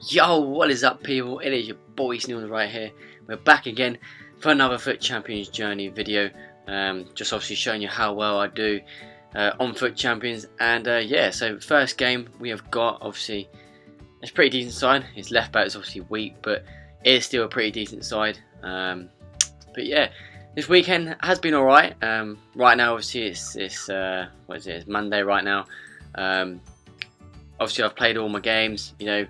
Yo, what is up people? It is your boy Sneebles right here. We're back again for another Foot Champions Journey video. Just obviously showing you how well I do on Foot Champions. And yeah, so first game we have got, obviously, it's a pretty decent side. His left back is obviously weak, but it is still a pretty decent side. But yeah, this weekend has been alright. Right now, obviously, it's what is it? It's Monday right now. Obviously, I've played all my games, you know.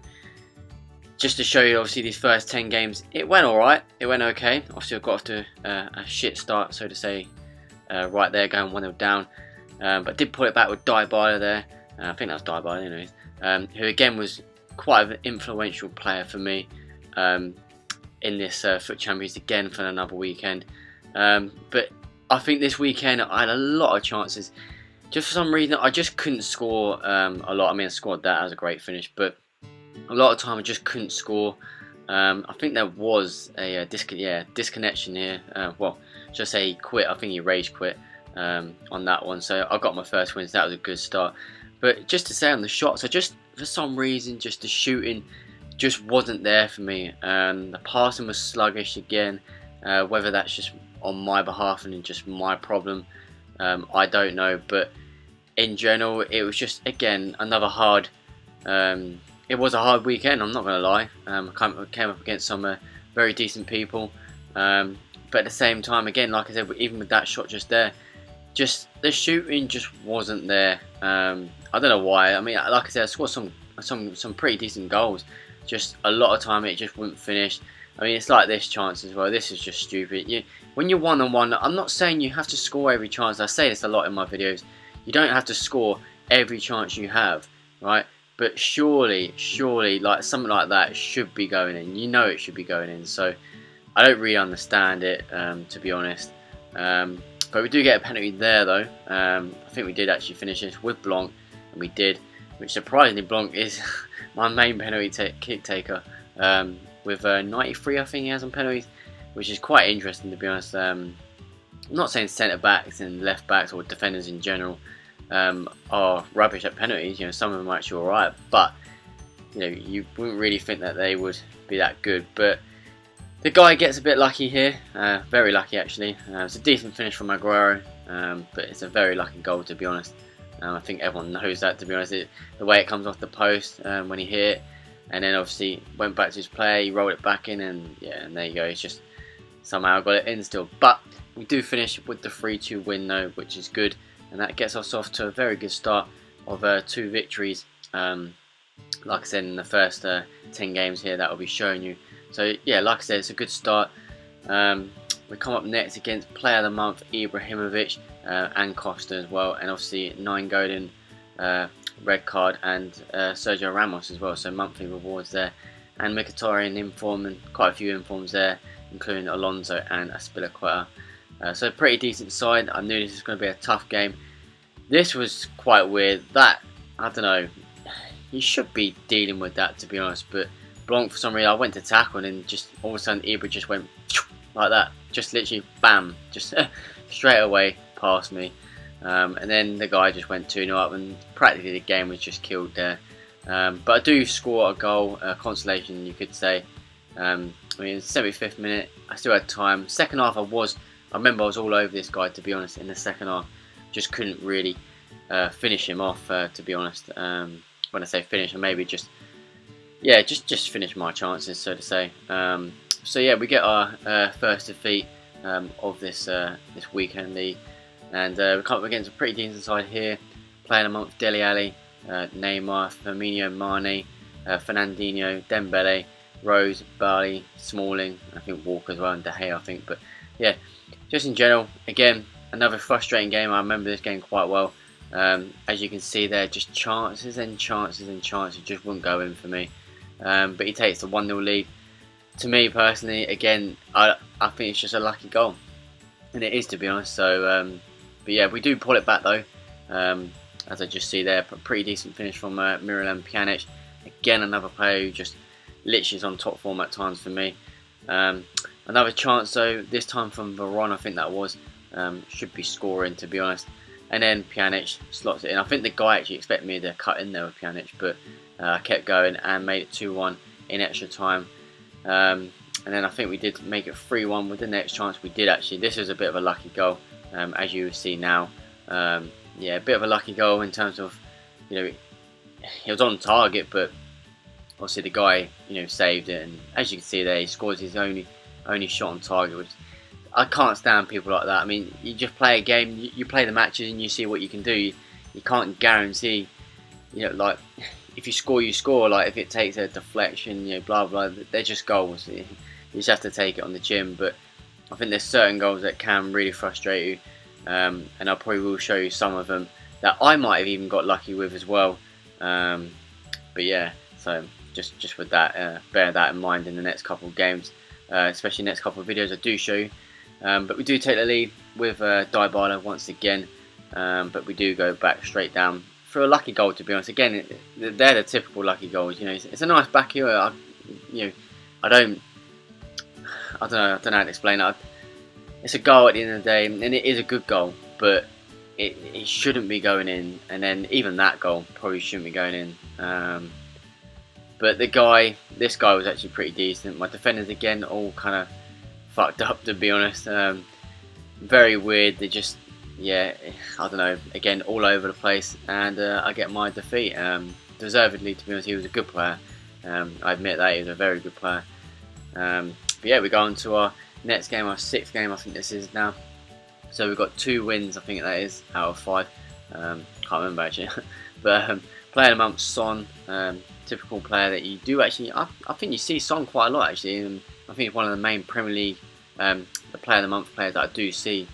Just to show you, obviously, these first 10 games, it went alright, it went okay. Obviously, I got off to a shit start, so to say, right there, going 1-0 down. But I did pull it back with Dybala there. I think that was Dybala, anyways. Who, again, was quite an influential player for me in this Foot Champions again for another weekend. But I think this weekend, I had a lot of chances. Just for some reason, I just couldn't score a lot. I mean, I scored that, as a great finish, but a lot of time I just couldn't score. I think there was a disconnection here. Well, should I say quit? I think he rage quit on that one. So I got my first win, so that was a good start. But just to say on the shots, I just, for some reason, just the shooting just wasn't there for me. The passing was sluggish again. Whether that's just on my behalf and just my problem, I don't know. But in general, it was just, again, another hard... it was a hard weekend, I'm not going to lie. I came up against some very decent people. But at the same time, again, like I said, even with that shot just there, just the shooting just wasn't there. I don't know why. I mean, like I said, I scored some pretty decent goals. Just a lot of time it just wouldn't finish. I mean, it's like this chance as well. This is just stupid. When you're 1-on-1, I'm not saying you have to score every chance. I say this a lot in my videos. You don't have to score every chance you have, right? But surely, like something like that should be going in. You know it should be going in. So I don't really understand it, to be honest. But we do get a penalty there, though. I think we did actually finish this with Blanc, and we did. Which surprisingly, Blanc is my main penalty kick taker. With 93, I think he has on penalties, which is quite interesting, to be honest. I'm not saying centre backs and left backs or defenders in general are rubbish at penalties. You know, some of them are actually alright, but you know, you wouldn't really think that they would be that good. But the guy gets a bit lucky here, very lucky actually. It's a decent finish from Aguero, but it's a very lucky goal, to be honest. I think everyone knows that, to be honest. The way it comes off the post when he hit it, and then obviously went back to his player, he rolled it back in, and yeah, and there you go. It's just somehow got it in still. But we do finish with the 3-2 win though, which is good. And that gets us off to a very good start of 2 victories. Like I said, in the first 10 games here that I'll be showing you. So yeah, like I said, it's a good start. We come up next against Player of the Month, Ibrahimovic, and Costa as well. And obviously 9 golden red card, and Sergio Ramos as well. So monthly rewards there. And Mkhitaryan in form, and quite a few informs there, including Alonso and Aspilicueta. So pretty decent side. I knew this was going to be a tough game. This was quite weird. That, I don't know, you should be dealing with that, to be honest. But Blanc, for some reason, I went to tackle, and then just all of a sudden Ibra just went like that. Just literally, bam, just straight away past me. And then the guy just went 2-0 up, and practically the game was just killed there. But I do score a goal, consolation, you could say. I mean, 75th minute, I still had time. Second half, I remember I was all over this guy, to be honest, in the second half. Just couldn't really finish him off, to be honest. When I say finish, I maybe just finish my chances, so to say. So yeah, we get our first defeat of this weekend league. And we come up against a pretty decent side here. Playing amongst Dele Alli, Neymar, Firmino, Mane, Fernandinho, Dembele, Rose, Barley, Smalling, I think Walker as well, and De Gea, I think. But yeah, just in general, again, another frustrating game. I remember this game quite well. As you can see there, just chances and chances and chances just wouldn't go in for me. But he takes the 1-0 lead. To me personally, again, I think it's just a lucky goal, and it is, to be honest. So, but yeah, we do pull it back though. As I just see there, a pretty decent finish from Miralem Pjanic. Again, another player who just literally is on top form at times for me. Another chance though, this time from Veron, I think that was. Should be scoring, to be honest. And then Pjanic slots it in. I think the guy actually expected me to cut in there with Pjanic, but I kept going and made it 2-1 in extra time. And then I think we did make it 3-1 with the next chance. We did actually. This was a bit of a lucky goal, as you see now. Yeah, a bit of a lucky goal in terms of, you know, he was on target, but obviously the guy, you know, saved it. And as you can see there, he scores his only shot on target, which I can't stand people like that. I mean, you just play a game, you play the matches, and you see what you can do. You can't guarantee, you know, like if you score, you score. Like if it takes a deflection, you know, blah blah. They're just goals. You just have to take it on the chin. But I think there's certain goals that can really frustrate you, and I probably will show you some of them that I might have even got lucky with as well. But yeah, so just with that, bear that in mind in the next couple of games, especially next couple of videos I do show you. But we do take the lead with Dybala once again, but we do go back straight down for a lucky goal. To be honest, again, they're the typical lucky goals. You know, it's a nice back heel. I don't know how to explain it. It's a goal at the end of the day, and it is a good goal, but it shouldn't be going in. And then even that goal probably shouldn't be going in. But this guy was actually pretty decent. My defenders again all kind of fucked up, to be honest. Very weird. They just, yeah, I don't know. Again, all over the place, and I get my defeat. Deservedly, to be honest. He was a good player. I admit that he was a very good player. But yeah, we go on to our next game, our 6th game. I think this is now. So we've got 2 wins. I think that is out of 5. Can't remember actually. But player of the month, Son. Typical player that you do actually. I think you see Son quite a lot actually. And I think it's one of the main Premier League, the player of the month players that I do see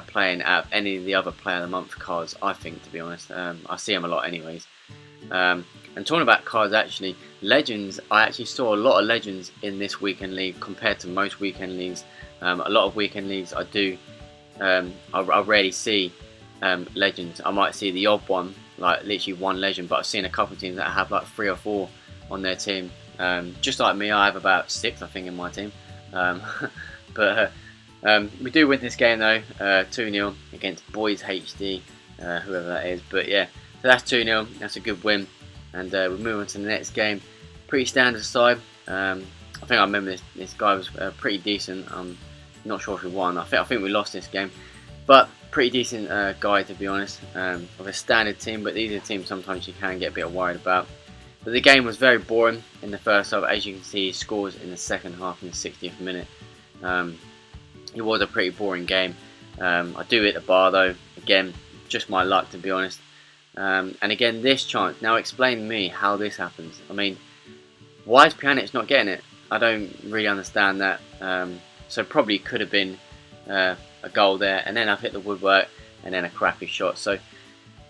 playing out of any of the other player of the month cards. I think, to be honest, I see him a lot anyways. And talking about cards, actually, legends. I actually saw a lot of legends in this weekend league compared to most weekend leagues. A lot of weekend leagues I do. I rarely see legends. I might see the odd one, like literally 1 legend, but I've seen a couple of teams that have like 3 or 4 on their team. Just like me, I have about 6, I think, in my team. But we do win this game though, 2-0 against Boys HD, whoever that is. But yeah, so that's 2-0. That's a good win, and we move on to the next game. Pretty standard side. I think I remember this guy was pretty decent. I'm not sure if we won. I think we lost this game, but pretty decent guy, to be honest. Of a standard team, but these are teams sometimes you can get a bit worried about. But the game was very boring in the first half. As you can see, he scores in the second half in the 60th minute. It was a pretty boring game. I do hit the bar though. Again, just my luck, to be honest. And again, this chance. Now explain to me how this happens. I mean, why is Pjanic not getting it? I don't really understand that. So probably could have been a goal there, and then I've hit the woodwork, and then a crappy shot. So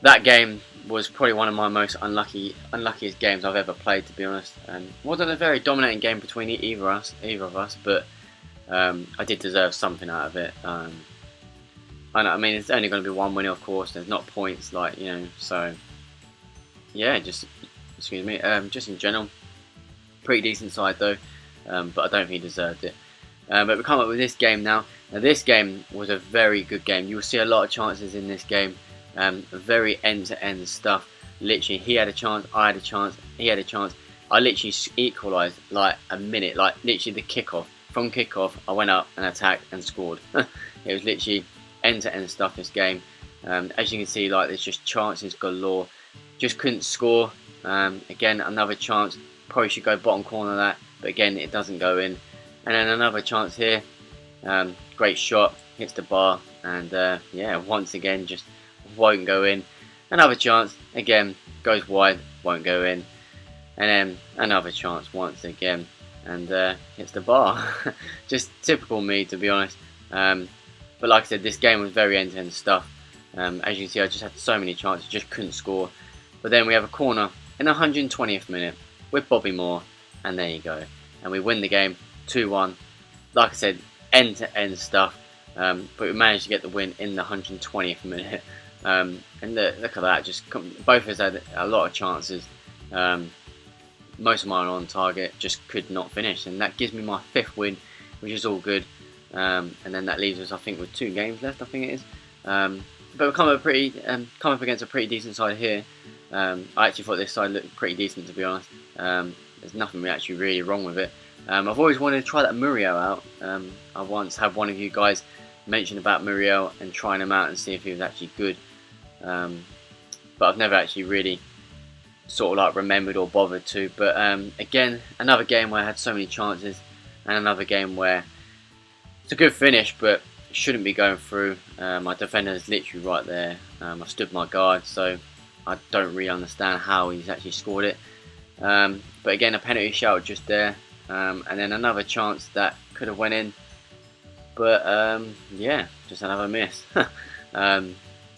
that game was probably one of my most unluckiest games I've ever played, to be honest. Wasn't a very dominating game between either of us, but I did deserve something out of it. I mean, it's only going to be 1 win, of course. There's not points, like, you know. So yeah, just excuse me. Just in general, pretty decent side though, but I don't think he deserved it. But we come up with this game now. Now this game was a very good game. You will see a lot of chances in this game. Very end-to-end stuff. Literally, he had a chance, I had a chance, he had a chance. I literally equalised like a minute, like literally the kickoff. From kickoff, I went up and attacked and scored. It was literally end-to-end stuff, this game. As you can see, like, there's just chances galore. Just couldn't score. Again, another chance. Probably should go bottom corner of that, but again, it doesn't go in. And then another chance here. Great shot, hits the bar, and yeah, once again, just won't go in. Another chance, again, goes wide, won't go in. And then another chance once again, and hits the bar. Just typical me, to be honest. But like I said, this game was very end-to-end stuff. As you can see, I just had so many chances, just couldn't score. But then we have a corner in the 120th minute with Bobby Moore, and there you go. And we win the game 2-1. Like I said, end-to-end stuff. But we managed to get the win in the 120th minute. And look at that, just both of us had a lot of chances. Most of mine on target, just could not finish, and that gives me my 5th win, which is all good. And then that leaves us, I think, with 2 games left, I think it is. But we come up against a pretty decent side here. I actually thought this side looked pretty decent, to be honest. there's nothing actually really wrong with it. I've always wanted to try that Muriel out. I once had one of you guys mention about Muriel and trying him out and see if he was actually good. But I've never actually really sort of like remembered or bothered to. But again, another game where I had so many chances, and another game where it's a good finish, but shouldn't be going through. My defender is literally right there. I stood my guard, so I don't really understand how he's actually scored it. But again, a penalty shout just there, and then another chance that could have went in. But yeah, just another miss. Yeah,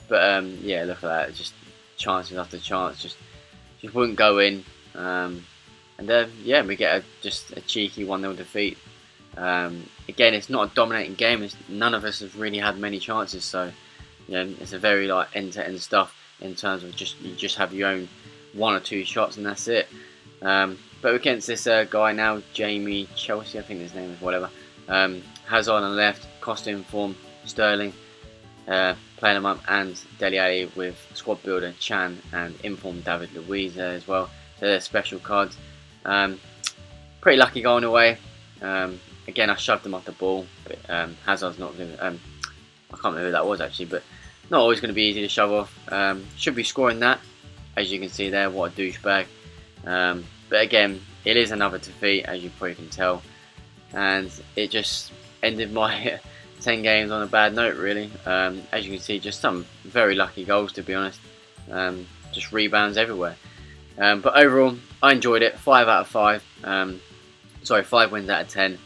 look at that, just chances after chance, just wouldn't go in. And then yeah, we get just a cheeky 1-0 defeat. Again, it's not a dominating game. None of us have really had many chances, so you know, it's a very like end-to-end stuff in terms of you just have your own 1 or 2 shots and that's it. But against this guy now, Jamie Chelsea, I think his name is, whatever. Hazard on the left, Costa in form, Sterling, playing him up, and Dele Alli with squad builder Chan and informed David Luiz there as well. So they're special cards. Pretty lucky going away. Again, I shoved him off the ball, but Hazard's not going to, I can't remember who that was actually, but not always going to be easy to shove off. Should be scoring that, as you can see there. What a douchebag. But again, it is another defeat, as you probably can tell, and it just ended my 10 games on a bad note, really. As you can see, just some very lucky goals, to be honest. Just rebounds everywhere. But overall, I enjoyed it. 5 out of 5. Sorry, 5 wins out of 10.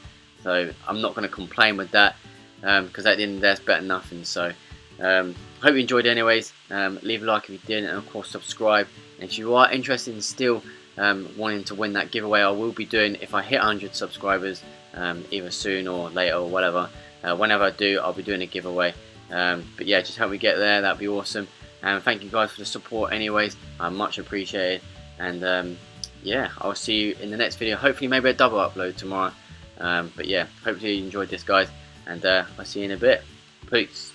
So I'm not going to complain with that, because at the end of the day, it's better than nothing. So hope you enjoyed it anyways. Leave a like if you did, and of course subscribe. And if you are interested in still wanting to win that giveaway, I will be doing, if I hit 100 subscribers, either soon or later or whatever. Whenever I do, I'll be doing a giveaway. But yeah, just help me get there. That'd be awesome. And thank you guys for the support anyways. I much appreciate it. And yeah, I'll see you in the next video. Hopefully maybe a double upload tomorrow. But yeah, hopefully you enjoyed this, guys. And I'll see you in a bit. Peace.